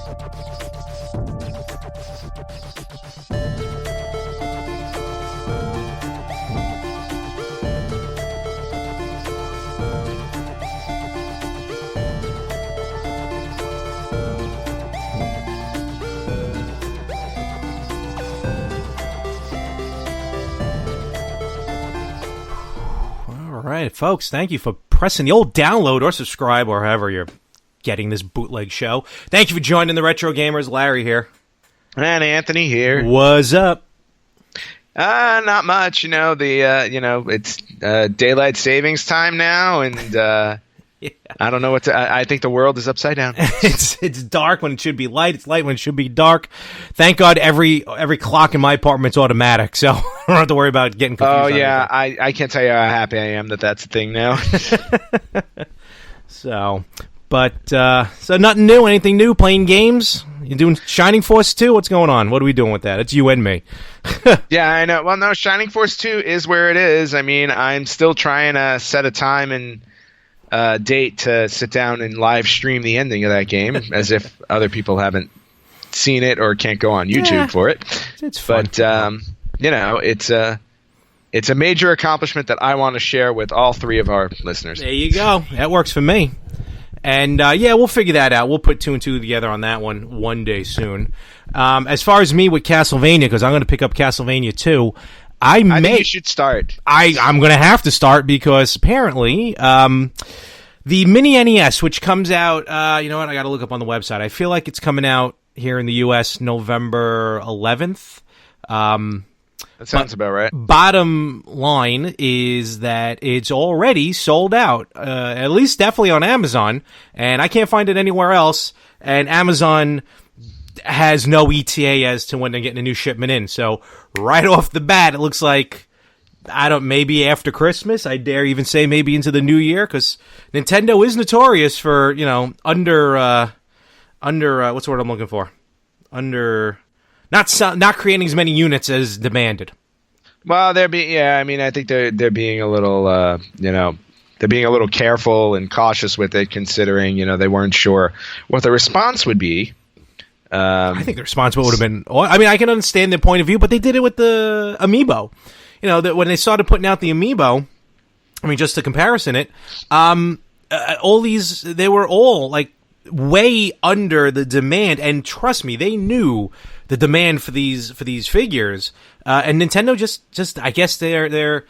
All right, folks, thank you for pressing the old download or subscribe or however you're getting this bootleg show. Thank you for joining the Retro Gamers. Larry here. And Anthony here. What's up? Not much. It's daylight savings time now, and yeah. I don't know what to. I think the world is upside down. It's dark when it should be light. It's light when it should be dark. Thank God every clock in my apartment's automatic, so I don't have to worry about getting confused. Oh yeah, I can't tell you how happy I am that that's a thing now. So nothing new. Anything new? Playing games? You doing Shining Force 2? What's going on? What are we doing with that? It's you and me. Yeah, I know. Well, no, Shining Force 2 is where it is. I mean, I'm still trying to set a time and date to sit down and live stream the ending of that game, as if other people haven't seen it or can't go on YouTube for it. It's fun. But it's a major accomplishment that I want to share with all three of our listeners. There you go. That works for me. And we'll figure that out. We'll put two and two together on that one day soon. As far as me with Castlevania, because I'm going to pick up Castlevania 2, I think you should start. I'm going to have to start because apparently the Mini NES, which comes out, you know what, I got to look up on the website. I feel like it's coming out here in the U.S. November 11th. That sounds about right. Bottom line is that it's already sold out, at least definitely on Amazon, and I can't find it anywhere else, and Amazon has no ETA as to when they're getting a new shipment in. So right off the bat, it looks like, maybe after Christmas. I dare even say maybe into the new year, because Nintendo is notorious for, under what's the word I'm looking for? Not creating as many units as demanded. Well, I think they're being a little, they're being a little careful and cautious with it, considering, they weren't sure what the response would be. I think the response would have been. I mean, I can understand their point of view, but they did it with the Amiibo. When they started putting out the Amiibo, I mean, just to comparison it, all these, they were all like way under the demand, and trust me, they knew the demand for these figures, and Nintendo just I guess their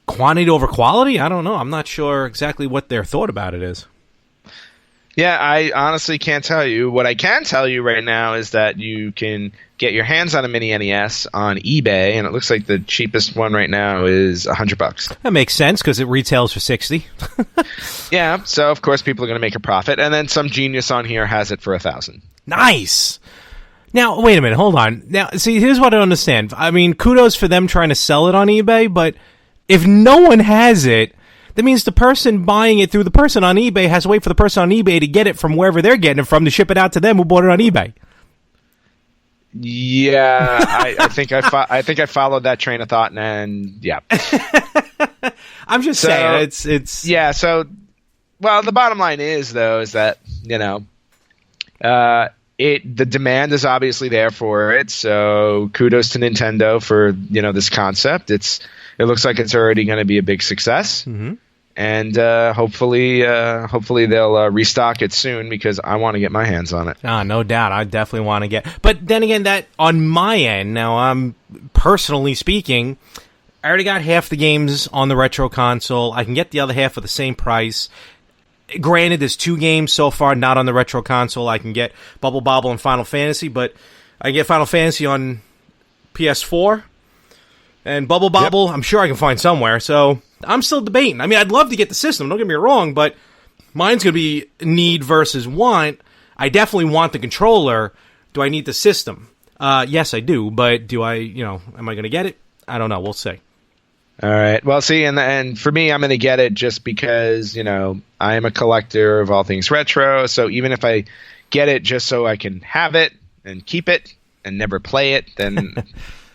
quantity over quality. I don't know. I'm not sure exactly what their thought about it is. Yeah, I honestly can't tell you. What I can tell you right now is that you can get your hands on a Mini NES on eBay, and it looks like the cheapest one right now is $100. That makes sense because it retails for $60. Yeah, so of course people are going to make a profit, and then some genius on here has it for $1,000. Nice. Now, wait a minute, hold on. Now, see, here's what I don't understand. I mean, kudos for them trying to sell it on eBay, but if no one has it, that means the person buying it through the person on eBay has to wait for the person on eBay to get it from wherever they're getting it from to ship it out to them who bought it on eBay. Yeah, I think I followed that train of thought, and yeah. I'm just saying it's yeah. So, well, the bottom line is that the demand is obviously there for it. So kudos to Nintendo for this concept. It looks like it's already going to be a big success. Mm-hmm. And hopefully they'll restock it soon, because I want to get my hands on it. No doubt. I definitely want to get. But then again, that on my end, now I'm personally speaking, I already got half the games on the Retro console. I can get the other half for the same price. Granted, there's 2 games so far not on the Retro console. I can get Bubble Bobble and Final Fantasy, but I get Final Fantasy on PS4. And Bubble Bobble, I'm sure I can find somewhere. So I'm still debating. I mean, I'd love to get the system, don't get me wrong, but mine's going to be need versus want. I definitely want the controller. Do I need the system? Yes, I do, but do I, am I going to get it? I don't know. We'll see. All right. Well, see, and for me, I'm going to get it just because, I am a collector of all things retro. So even if I get it just so I can have it and keep it and never play it, then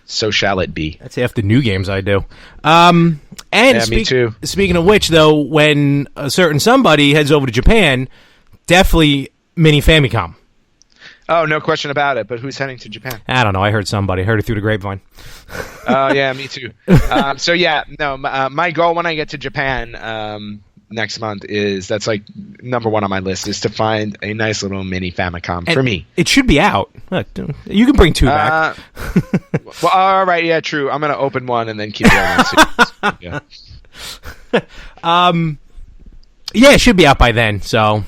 so shall it be. That's half the new games I do. Me too. Speaking of which, though, when a certain somebody heads over to Japan, definitely Mini Famicom. Oh, no question about it. But who's heading to Japan? I don't know. I heard somebody. I heard it through the grapevine. Oh, yeah, me too. So, yeah, no, my goal when I get to Japan next month that's like number one on my list is to find a nice little mini Famicom for me. It should be out. Look, you can bring two back. Well, all right, yeah, true. I'm going to open one and then keep going. Yeah. Yeah, it should be out by then. So,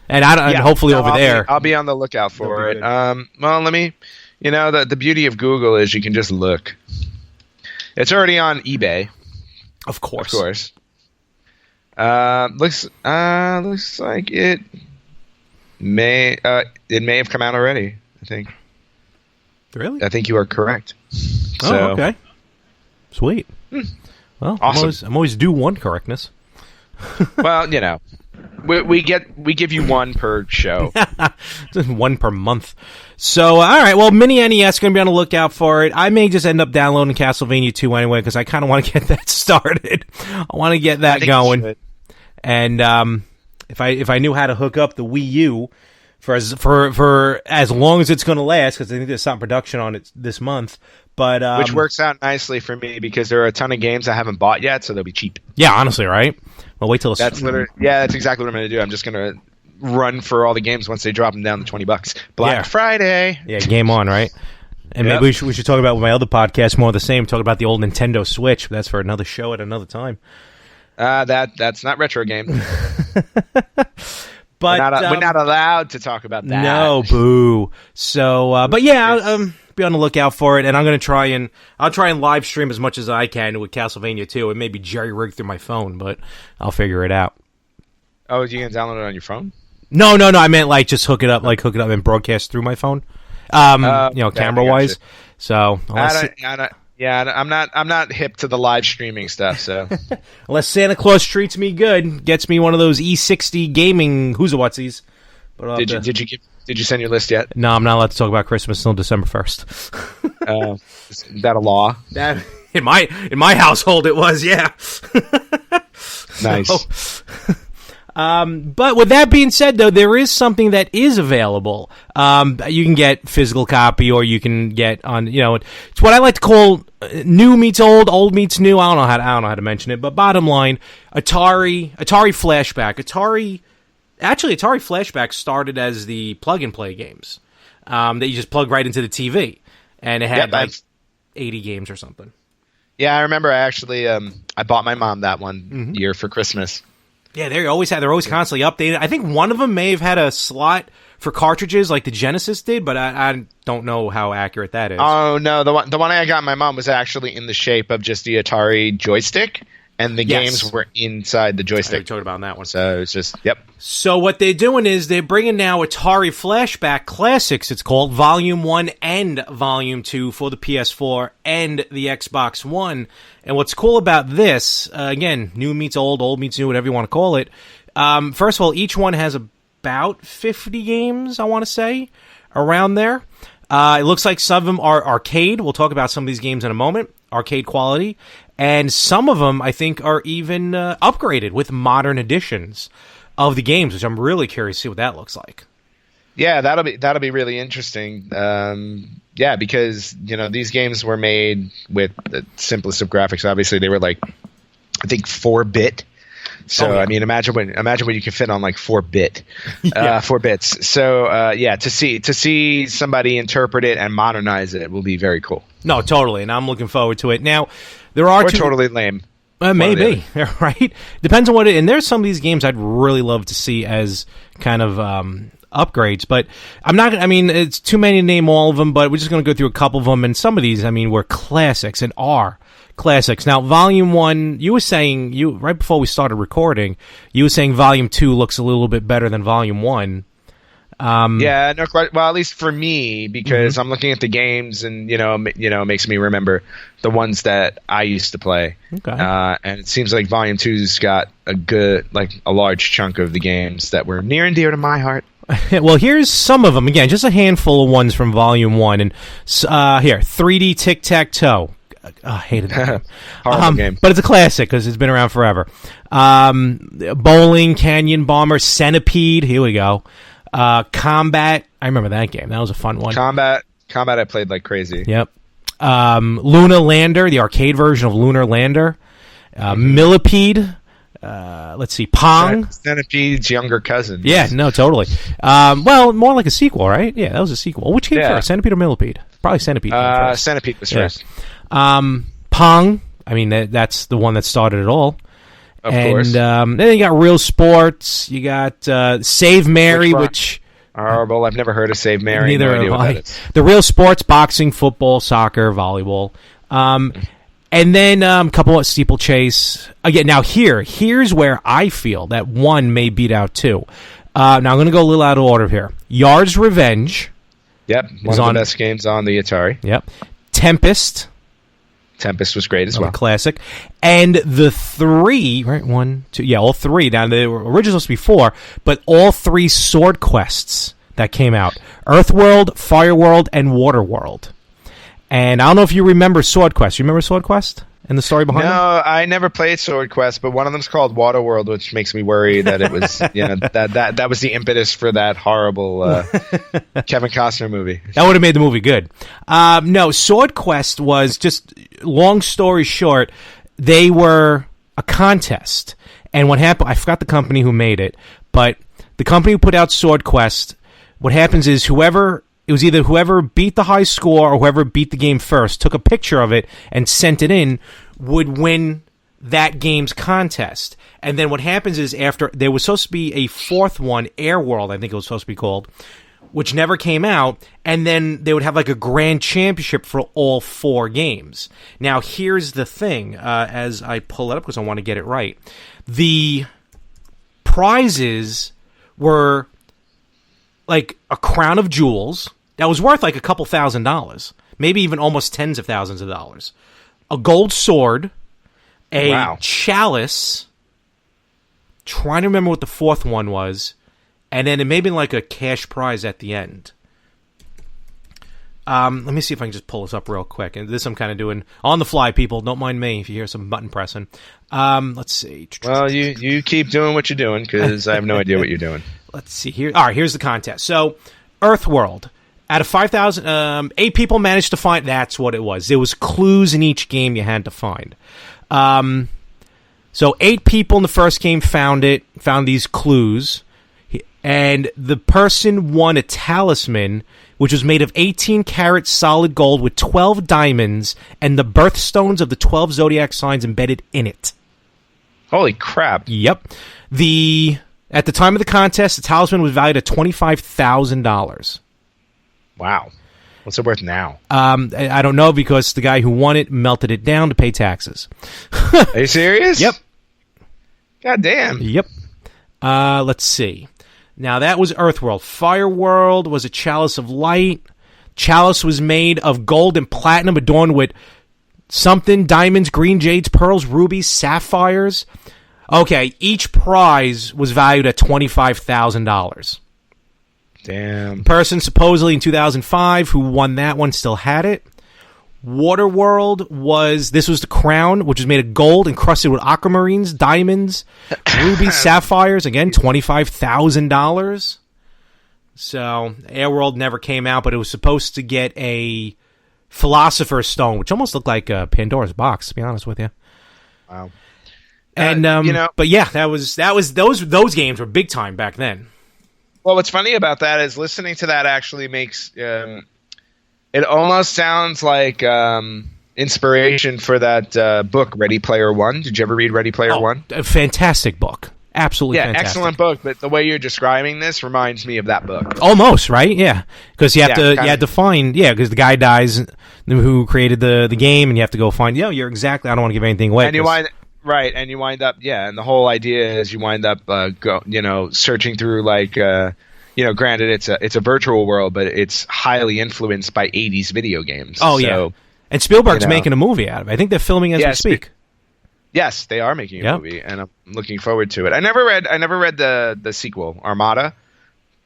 and hopefully over there, I'll be on the lookout for it. Well, let me. The beauty of Google is you can just look. It's already on eBay. Of course. Looks like it may have come out already. I think. Really? I think you are correct. Oh, okay. Sweet. Well, awesome. I'm always due one correctness. Well, we give you one per show. One per month. So, all right. Well, Mini NES going to be on the lookout for it. I may just end up downloading Castlevania 2 anyway because I kind of want to get that started. I want to get that going. And if I knew how to hook up the Wii U for as long as it's going to last, because I think there's some production on it this month. But which works out nicely for me because there are a ton of games I haven't bought yet, so they'll be cheap. Yeah, honestly, right? Well, wait till that's exactly what I'm going to do. I'm just going to run for all the games once they drop them down to $20. Black Friday. Yeah, game on, right? And maybe we should talk about my other podcast, more of the same. Talk about the old Nintendo Switch. But that's for another show at another time. That's not retro game. But we're not allowed to talk about that. No, boo. So, but yeah, be on the lookout for it, and I'm gonna try and live stream as much as I can with Castlevania 2. It may be jerry-rigged through my phone, but I'll figure it out. Oh, you gonna download it on your phone? No. I meant like just hook it up and broadcast through my phone. Camera wise. So I'm not hip to the live streaming stuff. So unless Santa Claus treats me good, gets me one of those E60 gaming who's-a-whatsies. But did you send your list yet? No, I'm not allowed to talk about Christmas until December 1st. Is that a law? That in my household it was, yeah. Nice. But with that being said, though, there is something that is available. You can get physical copy, or you can get on. It's what I like to call new meets old meets new. I don't know how to mention it, but bottom line, Atari Flashback. Atari Flashback started as the plug-and-play games that you just plug right into the TV, and it had 80 games or something. Yeah, I remember. I bought my mom that one year for Christmas. Yeah, they're always constantly updated. I think one of them may have had a slot for cartridges like the Genesis did, but I don't know how accurate that is. Oh no, the one I got my mom was actually in the shape of just the Atari joystick. And the games were inside the joystick. We talked about that one. So it's just, yep. So what they're doing is they're bringing now Atari Flashback Classics, it's called, Volume 1 and Volume 2 for the PS4 and the Xbox One. And what's cool about this, again, new meets old meets new, whatever you want to call it. First of all, each one has about 50 games, I want to say, around there. It looks like some of them are arcade. We'll talk about some of these games in a moment. Arcade quality. And some of them, I think, are even upgraded with modern editions of the games, which I'm really curious to see what that looks like. Yeah, that'll be really interesting. Because these games were made with the simplest of graphics. Obviously, they were I think 4-bit. So I mean, imagine what you can fit on 4-bit, 4 bits. So to see somebody interpret it and modernize it will be very cool. No, totally, and I'm looking forward to it. Now, there are totally lame. Maybe, right? Depends on what it. And there's some of these games I'd really love to see as kind of upgrades, but I'm not. I mean, it's too many to name all of them, but we're just going to go through a couple of them. And some of these, I mean, were classics and are classics. Now, Volume 1, you were saying right before we started recording, you were saying Volume 2 looks a little bit better than Volume 1. Yeah, no, well, at least for me, because I'm looking at the games, and it makes me remember the ones that I used to play. Okay. And it seems like Volume 2's got a large chunk of the games that were near and dear to my heart. Well, here's some of them. Again, just a handful of ones from Volume 1. And here, 3D Tic-Tac-Toe. I hated that game. Horrible game. But it's a classic because it's been around forever. Bowling, Canyon Bomber, Centipede. Here we go. Combat. I remember that game. That was a fun one. Combat. I played like crazy. Yep. Lunar Lander, the arcade version of Lunar Lander. Millipede. Let's see, Pong. Centipede's younger cousin. Yeah, no, totally. Well, more like a sequel, right? Yeah, that was a sequel. Which came first, Centipede or Millipede? Probably Centipede. Centipede was first. Pong. I mean, that's the one that started it all. Of course. And then you got Real Sports. You got Save Mary, which horrible. I've never heard of Save Mary. Neither no idea have what I. that is. The Real Sports: boxing, football, soccer, volleyball. And then a couple of steeplechase. Again, now here's where I feel that one may beat out two. Now I'm going to go a little out of order here. Yard's Revenge. Yep, one of the best games on the Atari. Yep. Tempest. Tempest was great as well. Classic. And the three, right? 1, 2, yeah, all three. Now, the original was before, but all three Sword Quests that came out. Earthworld, Fireworld, and Waterworld. And I don't know if you remember Sword Quest. You remember Sword Quest and the story behind it? No, I never played Sword Quest, but one of them's called Waterworld, which makes me worry that it was, that was the impetus for that horrible Kevin Costner movie. That would have made the movie good. No, Sword Quest was just, long story short, they were a contest. And what happened, I forgot the company who made it, but the company who put out Sword Quest, what happens is it was either whoever beat the high score or whoever beat the game first, took a picture of it and sent it in, would win that game's contest. And then what happens is after, there was supposed to be a fourth one, Airworld, I think it was supposed to be called, which never came out, and then they would have like a grand championship for all four games. Now, here's the thing, as I pull it up because I want to get it right. The prizes were like a crown of jewels that was worth like a couple $1,000s, maybe even almost tens of thousands of dollars. A gold sword, a chalice, trying to remember what the fourth one was, and then it may have been like a cash prize at the end. Let me see if I can just pull this up real quick. And this I'm kind of doing on the fly, people. Don't mind me if you hear some button pressing. Let's see. Well, you keep doing what you're doing because I have no idea what you're doing. Let's see here. All right, here's the contest. So, Earthworld. Out of 5,000, 8 people managed to find. That's what it was. There was clues in each game you had to find. So 8 people in the first game found these clues, and the person won a talisman, which was made of 18-karat solid gold with 12 diamonds and the birthstones of the 12 zodiac signs embedded in it. Holy crap! Yep. At the time of the contest, the talisman was valued at $25,000. Wow. What's it worth now? I don't know because the guy who won it melted it down to pay taxes. Are you serious? Yep. God damn. Yep. Let's see. Now, that was Earthworld. Fireworld was a chalice of light. Chalice was made of gold and platinum adorned with something, diamonds, green jades, pearls, rubies, sapphires. Okay, each prize was valued at $25,000. Damn. The person supposedly in 2005 who won that one still had it. Waterworld was the crown, which was made of gold encrusted with aquamarines, diamonds, rubies, sapphires. Again, $25,000. So Airworld never came out, but it was supposed to get a Philosopher's Stone, which almost looked like a Pandora's box, to be honest with you. Wow. And but yeah, that was those games were big time back then. Well, what's funny about that is listening to that actually makes it almost sounds like inspiration for that book, Ready Player One. Did you ever read Ready Player One? A fantastic book. Absolutely fantastic. Excellent book, but the way you're describing this reminds me of that book. Almost, right? Yeah. Because you had to find, because the guy dies who created the game, and you have to go find, you're exactly, I don't want to give anything away. And you wind up, and the whole idea is you wind up, searching through granted it's a virtual world, but it's highly influenced by 80s video games. Oh, yeah. And Spielberg's making a movie out of it. I think they're filming as we speak. Yes, they are making a movie, and I'm looking forward to it. I never read the sequel, Armada,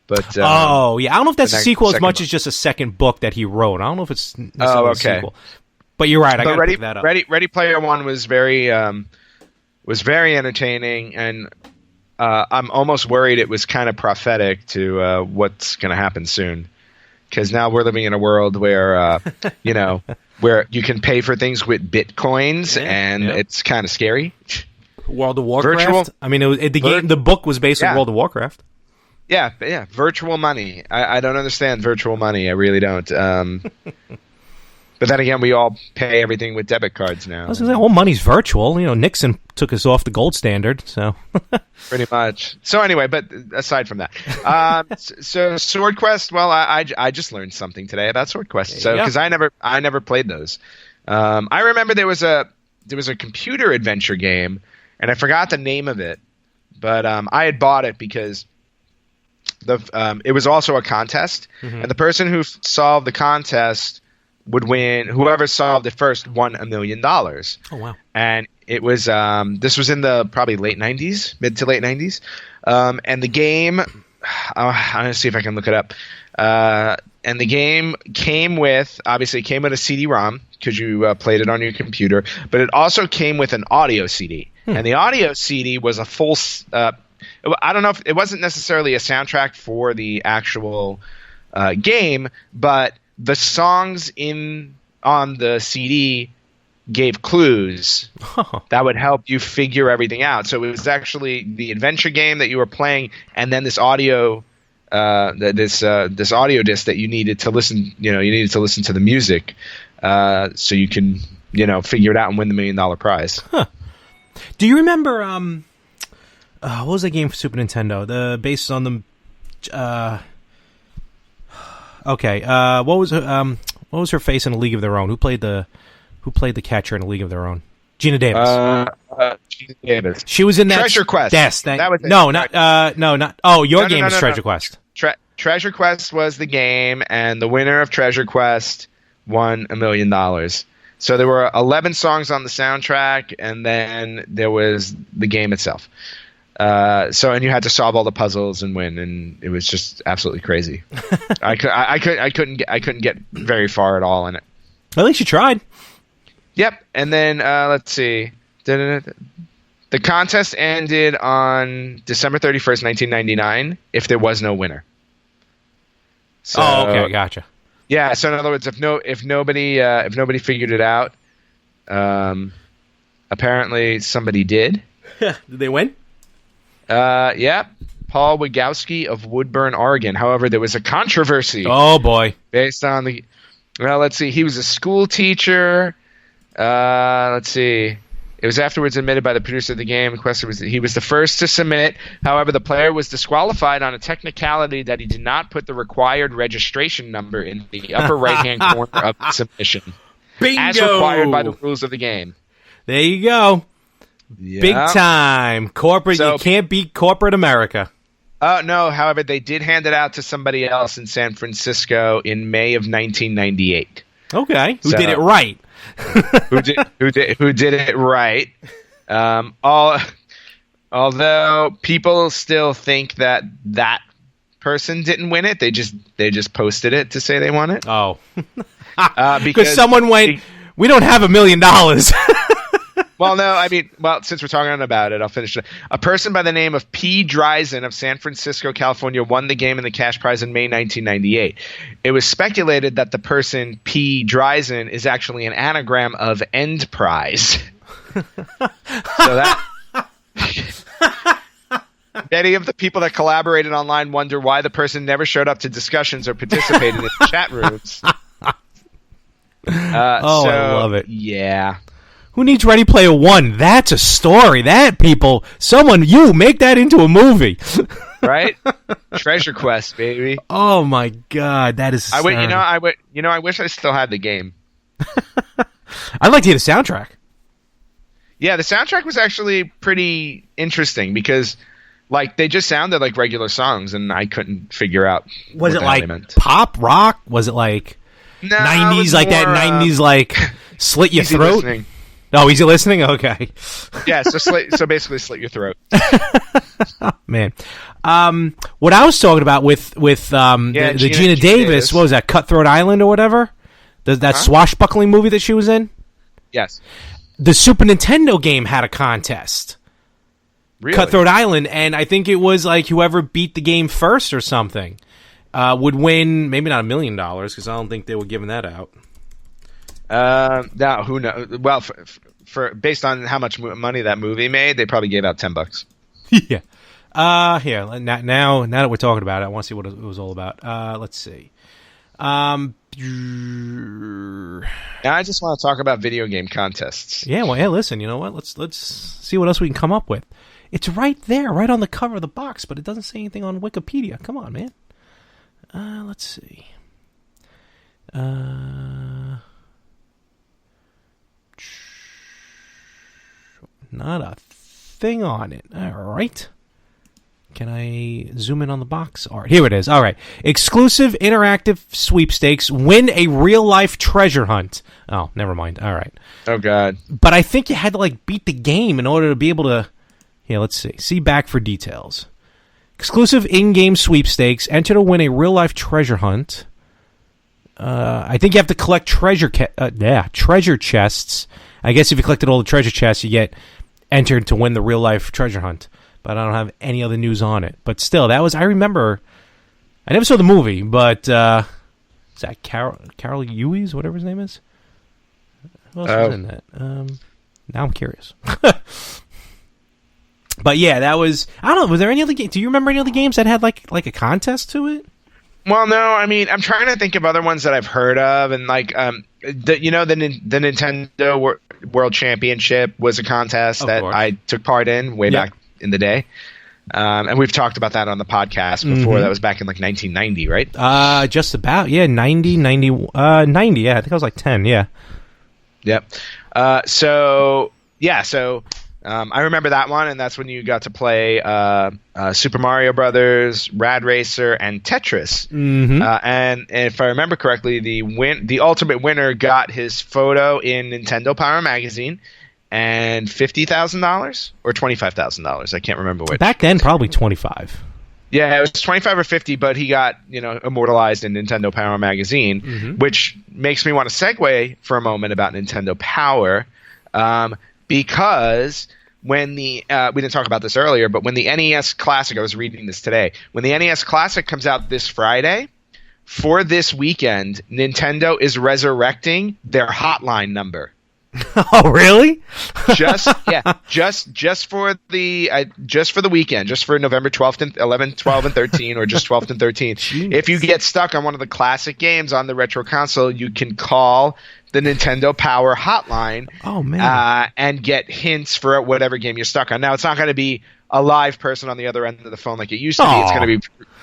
but I don't know if that's a sequel as much as just a second book that he wrote. I don't know if it's necessarily a sequel. But you're right. I got to pick that up. Ready Player One was very entertaining, and I'm almost worried it was kind of prophetic to what's going to happen soon. Because now we're living in a world where, where you can pay for things with bitcoins, and it's kind of scary. World of Warcraft. I mean, the book was based on World of Warcraft. Yeah, virtual money. I don't understand virtual money. I really don't. But then again, we all pay everything with debit cards now. I was going to say, all money's virtual. Nixon took us off the gold standard, so. Pretty much. So anyway, but aside from that, so Sword Quest. Well, I just learned something today about Sword Quest. So because I never played those. I remember there was a computer adventure game, and I forgot the name of it, but I had bought it because it was also a contest, and the person who solved the contest would win. Whoever solved it first won $1 million. Oh wow! And it was this was in the probably mid to late 90s, and the game. I'm gonna see if I can look it up. And the game came with a CD-ROM because you played it on your computer, but it also came with an audio CD, and the audio CD was a full. I don't know if it wasn't necessarily a soundtrack for the actual game, but the songs on the CD gave clues that would help you figure everything out. So it was actually the adventure game that you were playing, and then this audio, this audio disc that you needed to listen. You needed to listen to the music, so you can figure it out and win the $1 million prize. Huh. Do you remember what was that game for Super Nintendo? Based on the. Okay. What was her face in A League of Their Own? Who played the catcher in A League of Their Own? Gina Davis. Gina Davis. She was in that Treasure Quest. Yes. That was it. No, not. Oh, your game is Treasure Quest. Treasure Quest was the game, and the winner of Treasure Quest won $1 million. So there were 11 songs on the soundtrack, and then there was the game itself. And you had to solve all the puzzles and win, and it was just absolutely crazy. I couldn't get very far at all in it. At least you tried. Yep. And then let's see. The contest ended on December 31st, 1999. If there was no winner. So, okay, gotcha. Yeah. So in other words, if nobody figured it out, apparently somebody did. Did they win? Yeah, Paul Wigowski of Woodburn, Oregon. However, there was a controversy. Oh boy! Based on let's see. He was a school teacher. Let's see. It was afterwards admitted by the producer of the game. The question was that he was the first to submit. However, the player was disqualified on a technicality that he did not put the required registration number in the upper right-hand corner of the submission. Bingo! As required by the rules of the game. There you go. Yep. Big time. Corporate. You can't beat corporate America. Oh, no. However, they did hand it out to somebody else in San Francisco in May of 1998. Okay. Who did it right? who did it right. Although people still think that person didn't win it. They just posted it to say they won it. Oh. Because someone went, we don't have $1 million. Well, no, I mean, since we're talking about it, I'll finish it. A person by the name of P. Dreisen of San Francisco, California, won the game and the cash prize in May 1998. It was speculated that the person P. Dreisen is actually an anagram of end prize. So that many of the people that collaborated online wonder why the person never showed up to discussions or participated in chat rooms. I love it. Yeah. Who needs Ready Player One? That's a story. You make that into a movie. Right? Treasure Quest, baby. Oh my God, that is. I wish I still had the game. I'd like to hear the soundtrack. Yeah, the soundtrack was actually pretty interesting because, they just sounded like regular songs, and I couldn't figure out. Was it like meant. Pop rock? Was it like 90s, like that 90s, slit your throat? Listening. Oh, easy listening? Okay. Yeah, so basically slit your throat. Man. What I was talking about with the Gina Davis, what was that, Cutthroat Island or whatever? That swashbuckling movie that she was in? Yes. The Super Nintendo game had a contest. Really? Cutthroat Island, and I think it was like whoever beat the game first or something would win. Maybe not $1 million because I don't think they were giving that out. Now who knows? Well, for based on how much money that movie made, they probably gave out $10. Yeah. Here now that we're talking about it, I want to see what it was all about. Let's see. Now I just want to talk about video game contests. Yeah, well, listen, you know what? Let's see what else we can come up with. It's right there, right on the cover of the box, but it doesn't say anything on Wikipedia. Come on, man. Let's see. Not a thing on it. All right. Can I zoom in on the box art? Here it is. All right. Exclusive interactive sweepstakes. Win a real-life treasure hunt. Oh, never mind. All right. Oh, God. But I think you had to, like, beat the game in order to be able to... Here, let's see. See back for details. Exclusive in-game sweepstakes. Enter to win a real-life treasure hunt. I think you have to collect treasure chests. I guess if you collected all the treasure chests, you get entered to win the real-life treasure hunt. But I don't have any other news on it. But still, that was... I remember... I never saw the movie, but... is that Carol Ewes, whatever his name is? Who else was in that? Now I'm curious. But yeah, that was... I don't know, was there any other game... Do you remember any other games that had like a contest to it? Well, no, I mean, I'm trying to think of other ones that I've heard of, and like, the Nintendo World Championship was a contest that I took part in way back in the day, and we've talked about that on the podcast before. Mm-hmm. That was back in like 1990, right? Just about, yeah, 90, yeah, I think I was like 10, yeah. Yep. So I remember that one, and that's when you got to play Super Mario Brothers, Rad Racer, and Tetris. Mm-hmm. And if I remember correctly, the ultimate winner got his photo in Nintendo Power Magazine, and $50,000 or $25,000. I can't remember which. Back then, probably 25. Yeah, it was 25 or 50, but he got immortalized in Nintendo Power Magazine, which makes me want to segue for a moment about Nintendo Power. Because when we didn't talk about this earlier, but when the NES Classic, I was reading this today, when the NES Classic comes out this Friday, for this weekend, Nintendo is resurrecting their hotline number. Oh, really? just for the weekend, just for November 12th and 11th, 12th and 13th, or just 12th and 13th. Jeez. If you get stuck on one of the classic games on the Retro Console, you can call the Nintendo Power hotline. Oh, man. And get hints for whatever game you're stuck on. Now, it's not going to be a live person on the other end of the phone like it used to be.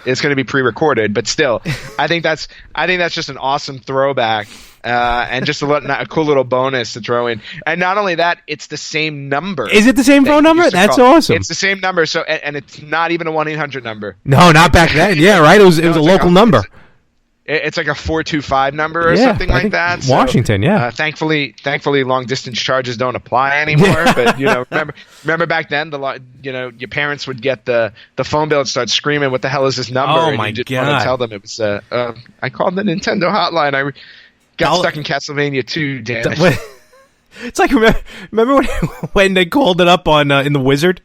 It's going to be pre-recorded, but still, I think that's just an awesome throwback. And just a cool little bonus to throw in. And not only that, it's the same number. Is it the same phone number? That's awesome. It's the same number. So, and it's not even a 1-800 number. No, not back then. Yeah, right. It was a local number. It's like a 425 number or something like that. Washington, so, yeah. Thankfully, long distance charges don't apply anymore. But remember back then, your parents would get the phone bill and start screaming, "What the hell is this number?" Oh, and my you just God! Want to tell them it was. I called the Nintendo hotline. I got stuck in Castlevania 2. Damn it. It's like remember when they called it up on in the Wizard,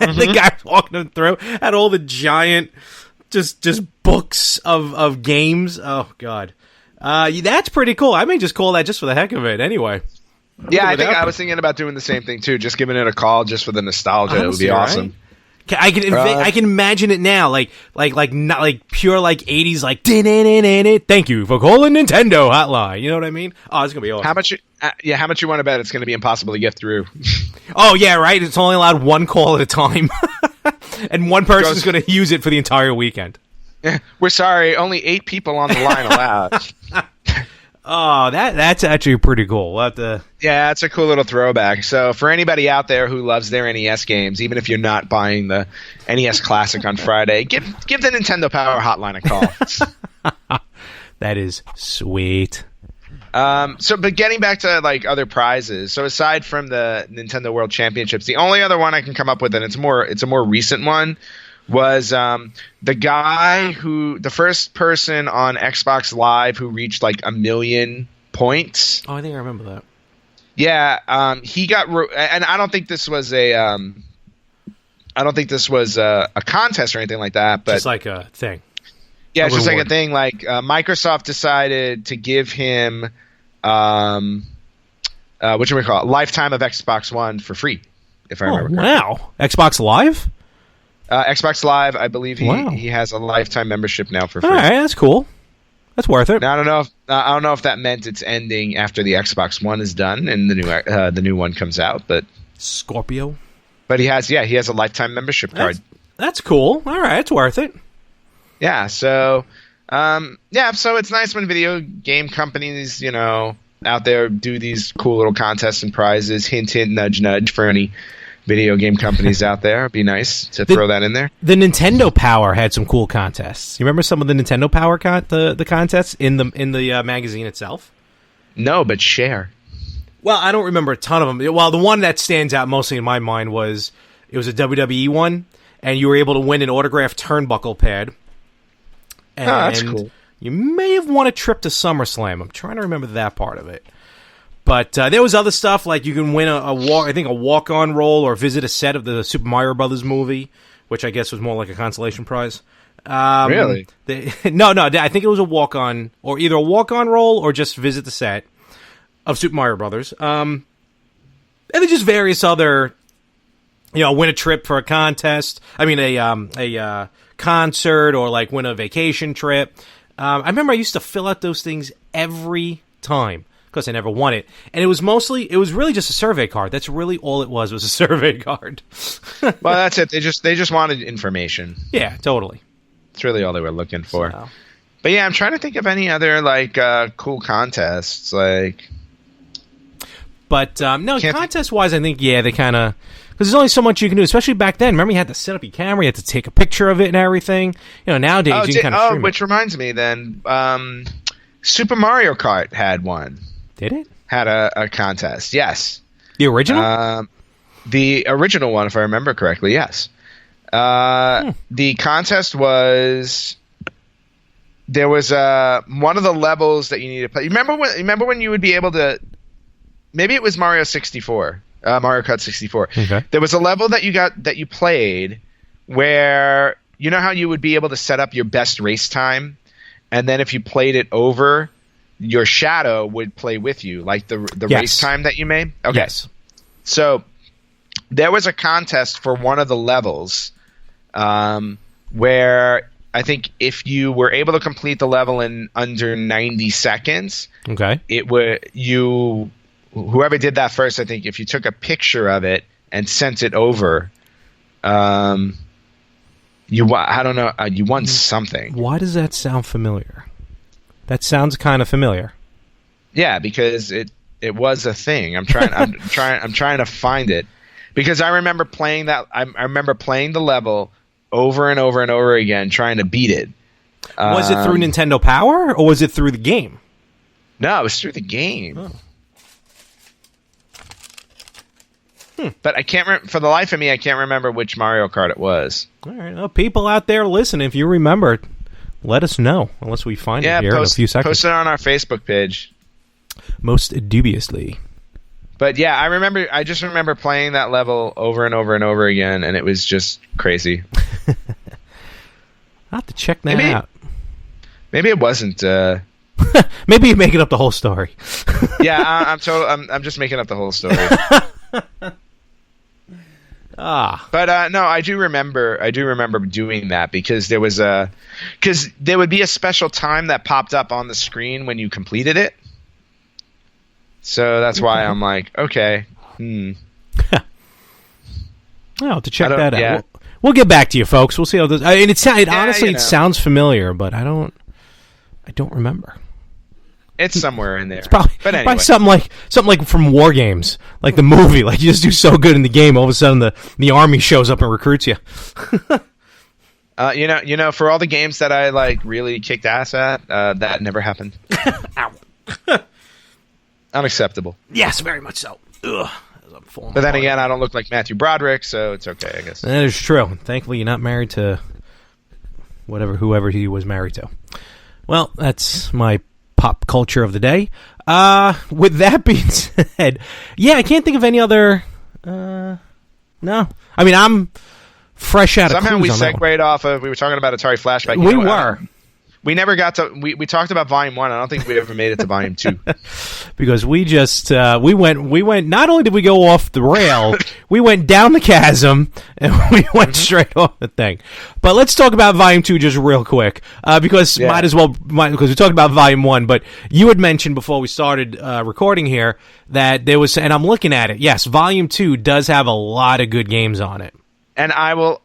and the guy was walking them through had all the giant. Just books of games. Oh, God. That's pretty cool. I may just call that just for the heck of it anyway. Yeah, I was thinking about doing the same thing, too. Just giving it a call just for the nostalgia. It would be awesome. I can imagine it now, like not like pure like 80s, like thank you for calling Nintendo hotline. You know what I mean? Oh, it's gonna be awesome. How much you want to bet it's gonna be impossible to get through? Oh yeah, right. It's only allowed one call at a time, and one person's gonna use it for the entire weekend. Yeah, we're sorry, only 8 people on the line allowed. Oh, that's actually pretty cool. We'll have to... Yeah, it's a cool little throwback. So for anybody out there who loves their NES games, even if you're not buying the NES Classic on Friday, give the Nintendo Power hotline a call. That is sweet. But getting back to like other prizes, so aside from the Nintendo World Championships, the only other one I can come up with, and it's a more recent one, was the first person on Xbox Live who reached like 1 million points. Oh, I think I remember that. Yeah, he got, and I don't think this was a I don't think this was a contest or anything like that, but just like a thing. Yeah, it's just like a thing. Like Microsoft decided to give him whatchamacallit, lifetime of Xbox One for free, if I remember correctly. Wow. Xbox Live? Xbox Live, I believe he has a lifetime membership now for free. All right, that's cool. That's worth it. Now, I don't know if that meant it's ending after the Xbox One is done and the new one comes out, but Scorpio. But he has a lifetime membership card. That's cool. All right, it's worth it. Yeah, so so it's nice when video game companies, out there do these cool little contests and prizes. Hint, hint, nudge, nudge for any video game companies out there. It'd be nice to throw that in there. The Nintendo Power had some cool contests. You remember some of the Nintendo Power the contests in the magazine itself? No, but share. Well, I don't remember a ton of them. Well, the one that stands out mostly in my mind was a WWE one, and you were able to win an autographed turnbuckle pad. And that's cool. You may have won a trip to SummerSlam. I'm trying to remember that part of it. But there was other stuff, like you can win a walk-on roll or visit a set of the Super Mario Brothers movie, which I guess was more like a consolation prize. Really? No, I think it was a walk-on, or either a walk-on roll or just visit the set of Super Mario Brothers. And then just various other, win a trip for a contest. I mean, a concert, or like win a vacation trip. I remember I used to fill out those things every time. Because I never won it. And it was really just a survey card. That's really all it was a survey card. Well, that's it. They just wanted information. Yeah, totally. That's really all they were looking for. So. But yeah, I'm trying to think of any other cool contests. But no, contest-wise, I think, they kind of... Because there's only so much you can do, especially back then. Remember, you had to set up your camera, you had to take a picture of it and everything. Nowadays, you can kind of stream which reminds me then, Super Mario Kart had one. Did it? Had a contest, yes. The original? The original one, if I remember correctly, yes. The contest was... There was one of the levels that you needed to play. Remember when you would be able to... Maybe it was Mario 64. Mario Kart 64. Okay. There was a level that you played where... You know how you would be able to set up your best race time? And then if you played it over... Your shadow would play with you, like the race time that you made? Okay. Yes. So there was a contest for one of the levels where I think if you were able to complete the level in under 90 seconds, okay, whoever did that first, I think if you took a picture of it and sent it over, you won something. Why does that sound familiar? That sounds kind of familiar. Yeah, because it was a thing. I'm trying to find it because I remember playing that. I remember playing the level over and over and over again, trying to beat it. Was it through Nintendo Power or was it through the game? No, it was through the game. Oh. But I can't for the life of me, I can't remember which Mario Kart it was. All right, well, people out there listening, if you remember, let us know. Unless we find it here in a few seconds. Post it on our Facebook page. Most dubiously. But yeah, I just remember playing that level over and over and over again, and it was just crazy. I'll have to check that out. Maybe it wasn't. Maybe you're making up the whole story. Yeah, I'm just making up the whole story. But no, I do remember doing that because there would be a special time that popped up on the screen when you completed it. So that's why I'm like, okay. I'll have to check that out. Yeah. We'll get back to you, folks. We'll see how this. I mean, honestly, it sounds familiar, but I don't remember. It's somewhere in there. It's probably something like from War Games, like the movie. Like you just do so good in the game, all of a sudden the army shows up and recruits you. For all the games that I really kicked ass at, that never happened. Ow. Unacceptable. Yes, very much so. Ugh. But then again, I don't look like Matthew Broderick, so it's okay, I guess. That is true. Thankfully, you're not married to whoever he was married to. Well, that's my pop culture of the day. With that being said, yeah, I can't think of any other... No. I mean, fresh out of somehow cruise we on that one. segued off of. We were talking about Atari Flashback. We were. We never got to. We talked about Volume 1. I don't think we ever made it to Volume 2. Because we just we went. Not only did we go off the rail, we went down the chasm and we went straight off the thing. But let's talk about Volume 2 just real quick, because because we talked about Volume 1. But you had mentioned before we started recording here that there was, and I'm looking at it. Yes, Volume 2 does have a lot of good games on it. And I will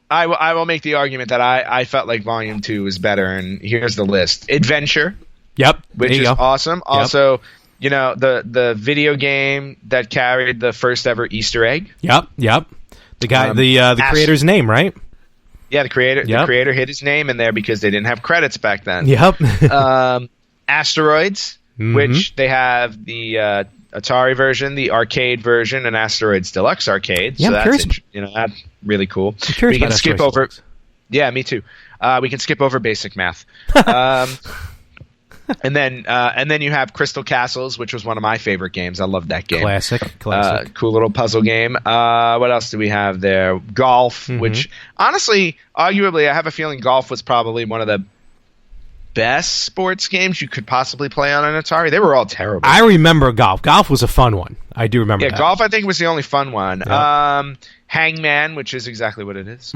make the argument that I felt like Volume 2 was better, and here's the list. Adventure. Yep. Which is awesome. Yep. Also, the video game that carried the first ever Easter egg. Yep. The guy, the creator's name, right? Yeah, the creator hid his name in there because they didn't have credits back then. Yep. Asteroids, which they have the Atari version, the arcade version, and Asteroids Deluxe Arcade. Yeah, so I'm that's curious. that's really cool. I'm curious we can about skip Asteroids over. Deluxe. Yeah, me too. We can skip over basic math. And then you have Crystal Castles, which was one of my favorite games. I love that game. Classic. Cool little puzzle game. What else do we have there? Golf, which honestly, arguably, I have a feeling Golf was probably one of the best sports games you could possibly play on an Atari. They were all terrible. I remember Golf. Golf was a fun one. I do remember that. Golf I think was the only fun one. Yep. Hangman, which is exactly what it is.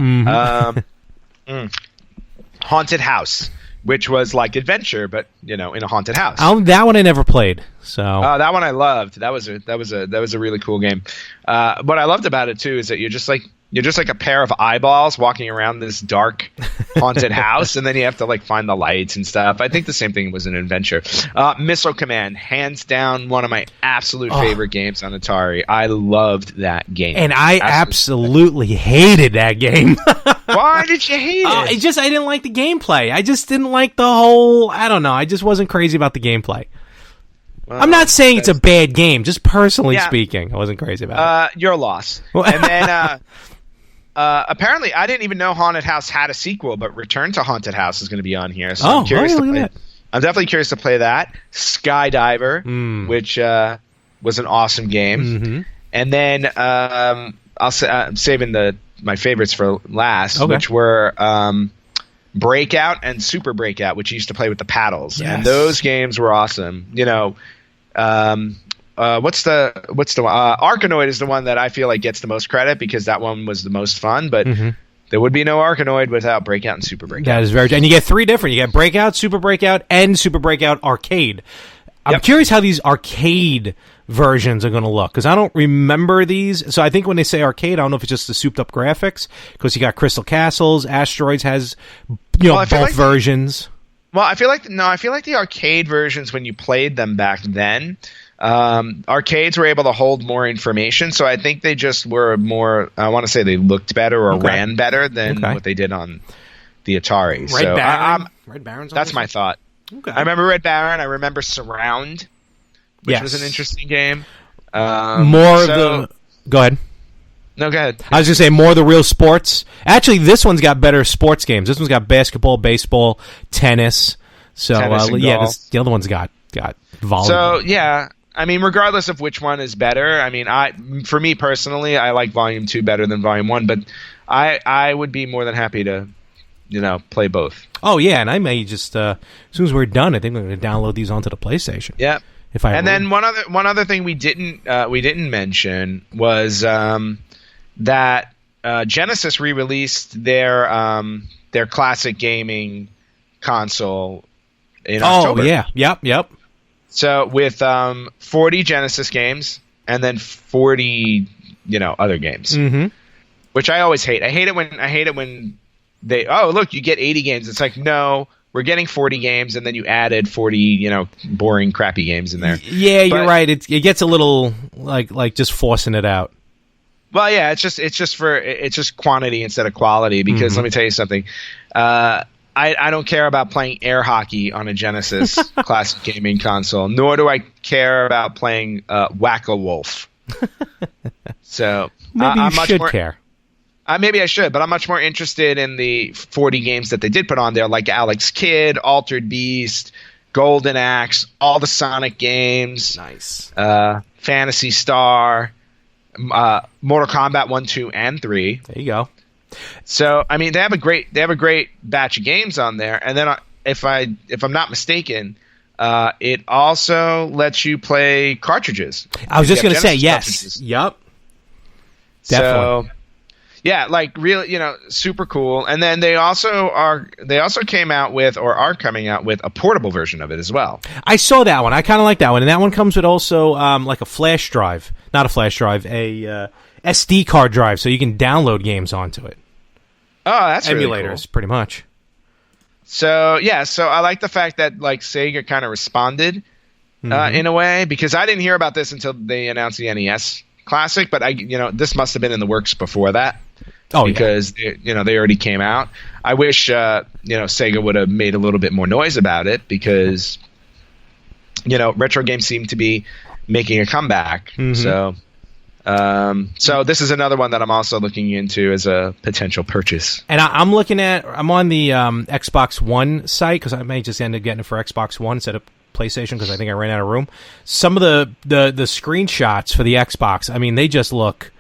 Haunted House, which was like Adventure, but in a haunted house. That one I never played. So that one I loved. That was a really cool game. What I loved about it too is that you're just like a pair of eyeballs walking around this dark haunted house, and then you have to find the lights and stuff. I think the same thing was an adventure. Missile Command, hands down one of my absolute favorite games on Atari. I loved that game. And I absolutely hated that game. Why did you hate it? I didn't like the gameplay. I just didn't like the whole, I don't know, I just wasn't crazy about the gameplay. Well, I'm not saying it's a bad game, just personally speaking. I wasn't crazy about it. Your loss. And then apparently, I didn't even know Haunted House had a sequel, but Return to Haunted House is going to be So I'm curious to play. I'm definitely curious to play that. Skydiver, which was an awesome game. And then I'm saving my favorites for last, which were Breakout and Super Breakout, which you used to play with the paddles. Yes. And those games were awesome. What's the Arkanoid is the one that I feel like gets the most credit because that one was the most fun, but there would be no Arkanoid without Breakout and Super Breakout. That is very true. And you get three different. You get Breakout, Super Breakout, and Super Breakout Arcade. I'm curious how these arcade versions are going to look because I don't remember these. So I think when they say arcade, I don't know if it's just the souped up graphics because you got Crystal Castles, Asteroids has both versions. I feel like the arcade versions when you played them back then, arcades were able to hold more information. So I think they just were more. I want to say they looked better or ran better than what they did on the Atari. Red Baron's. That's my thought. Okay. I remember Red Baron. I remember Surround, which was an interesting game. Go ahead. No, go ahead. I was going to say more of the real sports. Actually, this one's got better sports games. This one's got basketball, baseball, tennis. So, the other one's got volleyball. So, I mean, regardless of which one is better, I mean, for me personally, I like Volume 2 better than Volume 1, but I would be more than happy to play both. Oh yeah, and I may just as soon as we're done, I think I'm going to download these onto the PlayStation. Yeah. Then one other thing we didn't mention was that Genesis re-released their classic gaming console in October. Oh yeah, yep. So with 40 Genesis games and then 40 other games, which I always hate. I hate it when they look, you get 80 games. It's like, no, we're getting 40 games and then you added 40 boring crappy games in there. Yeah, you're right. It gets a little like just forcing it out. Well, yeah, it's just quantity instead of quality because let me tell you something. I don't care about playing air hockey on a Genesis classic gaming console, nor do I care about playing Whack-A-Wolf. So maybe you should care. Maybe I should, but I'm much more interested in the 40 games that they did put on there, like Alex Kidd, Altered Beast, Golden Axe, all the Sonic games. Nice. Phantasy Star, Mortal Kombat 1, 2, and 3. There you go. So I mean, they have a great batch of games on there, and then if I'm not mistaken, it also lets you play cartridges. I was just going to say yes. Cartridges. Yep. Definitely. So yeah, like really, super cool. And then they also came out with, or are coming out with, a portable version of it as well. I saw that one. I kind of like that one, and that one comes with also like a flash drive, not a flash drive, a SD card drive, so you can download games onto it. Oh, that's emulators, really cool. pretty much. So yeah, so I like the fact that like Sega kind of responded in a way, because I didn't hear about this until they announced the NES Classic, but this must have been in the works before that. Oh, because they already came out. I wish Sega would have made a little bit more noise about it, because retro games seem to be making a comeback. So this is another one that I'm also looking into as a potential purchase. And I'm on the Xbox One site, because I may just end up getting it for Xbox One instead of PlayStation, because I think I ran out of room. Some of the screenshots for the Xbox, I mean, they just look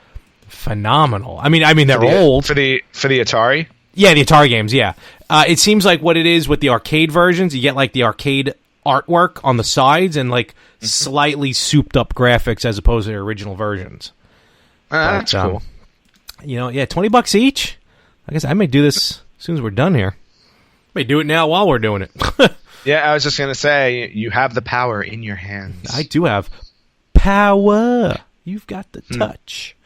phenomenal. I mean they're old for the Atari. Yeah, the Atari games. Yeah, it seems like what it is with the arcade versions. You get like the arcade artwork on the sides and like slightly souped up graphics as opposed to the original versions. That's cool. $20 each. I guess I may do this as soon as we're done here. I may do it now while we're doing it. Yeah, I was just gonna say, you have the power in your hands. I do have power. You've got the touch.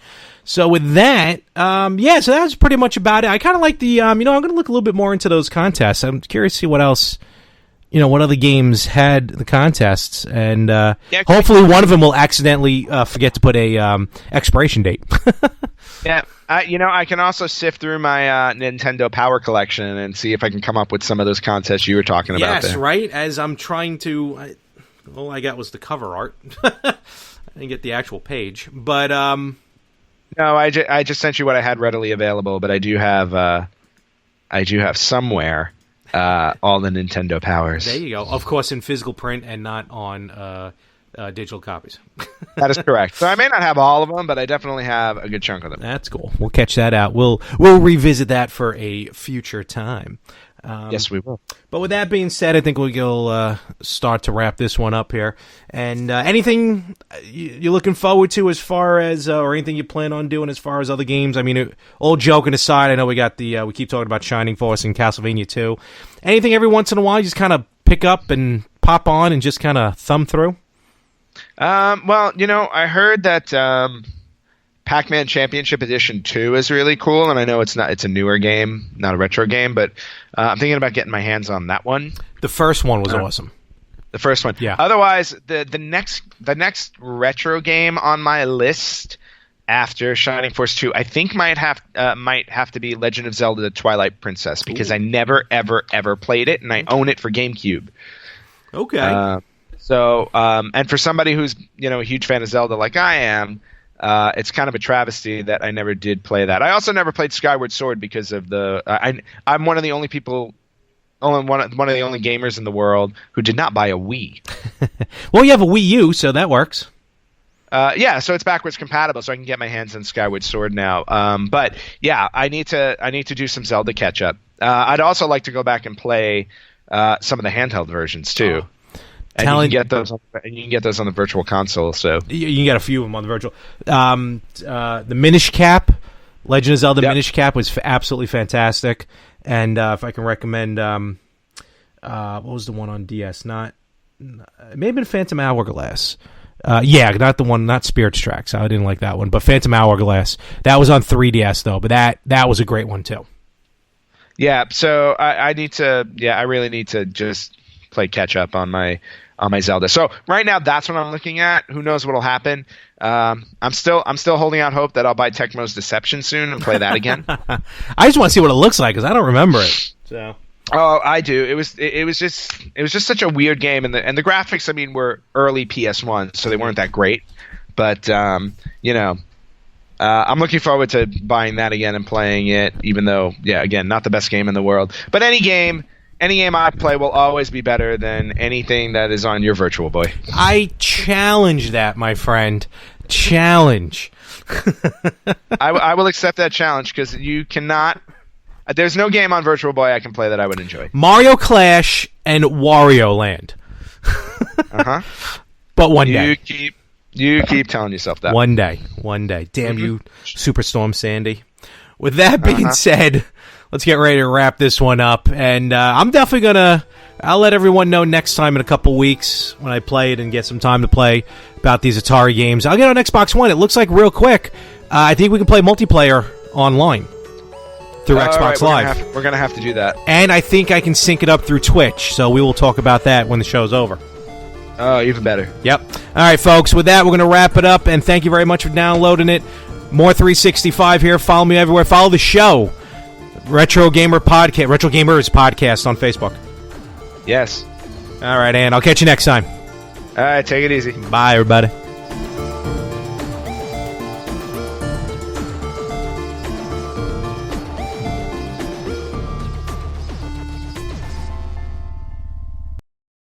So with that, so that's pretty much about it. I kind of like the, I'm going to look a little bit more into those contests. I'm curious to see what else, what other games had the contests, and hopefully one of them will accidentally forget to put a expiration date. Yeah, I can also sift through my Nintendo Power collection and see if I can come up with some of those contests you were talking about. Yes, there. Right. As I'm trying to, all I got was the cover art. I didn't get the actual page, but no, I just sent you what I had readily available, but I do have somewhere all the Nintendo Powers. There you go. Of course, in physical print and not on digital copies. That is correct. So I may not have all of them, but I definitely have a good chunk of them. That's cool. We'll catch that out. We'll revisit that for a future time. Yes, we will. But with that being said, I think we'll start to wrap this one up here. And anything you're looking forward to as far as, or anything you plan on doing as far as other games? I mean, all joking aside, I know we got we keep talking about Shining Force and Castlevania 2. Anything every once in a while you just kind of pick up and pop on and just kind of thumb through? Well, I heard that Pac-Man Championship Edition 2 is really cool, and I know it's a newer game, not a retro game, but I'm thinking about getting my hands on that one. The first one was awesome. The first one. Yeah. Otherwise, the next retro game on my list after Shining Force 2, I think might have to be Legend of Zelda: The Twilight Princess, because I never ever played it, and I own it for GameCube. Okay. And for somebody who's a huge fan of Zelda like I am, it's kind of a travesty that I never did play that. I also never played Skyward Sword because of I'm one of the only people, one of the only gamers in the world who did not buy a Wii. Well, you have a Wii U, so that works. Yeah, so it's backwards compatible, so I can get my hands on Skyward Sword now. But yeah, I need to do some Zelda catch up. I'd also like to go back and play some of the handheld versions too. And you can get those on the Virtual Console. So you can get a few of them on the Virtual. The Minish Cap, Legend of Zelda Minish Cap was absolutely fantastic. And if I can recommend, what was the one on DS? It may have been Phantom Hourglass. Not Spirits Tracks. I didn't like that one, but Phantom Hourglass. That was on 3DS though, but that was a great one too. Yeah, so I really need to just play catch up on my Zelda. So right now, that's what I'm looking at. Who knows what'll happen? I'm still holding out hope that I'll buy Tecmo's Deception soon and play that again. I just want to see what it looks like because I don't remember it. So. Oh, I do. It was just such a weird game, and the graphics, I mean, were early PS1, so they weren't that great. But I'm looking forward to buying that again and playing it, even though, again, not the best game in the world. But any game I play will always be better than anything that is on your Virtual Boy. I challenge that, my friend. Challenge. I will accept that challenge because you cannot. There's no game on Virtual Boy I can play that I would enjoy. Mario Clash and Wario Land. But one day. You keep telling yourself that. One day. Damn you, Superstorm Sandy. With that being said, let's get ready to wrap this one up. And I'm definitely I'll let everyone know next time in a couple weeks when I play it and get some time to play about these Atari games. I'll get on Xbox One. It looks like real quick. I think we can play multiplayer online through Xbox Live. We're going to have to do that. And I think I can sync it up through Twitch, so we will talk about that when the show's over. Oh, even better. Yep. All right, folks. With that, we're going to wrap it up, and thank you very much for downloading it. More 365 here. Follow me everywhere. Follow the show. Retro Gamers Podcast on Facebook. Yes. All right, Ann. I'll catch you next time. All right, take it easy. Bye, everybody.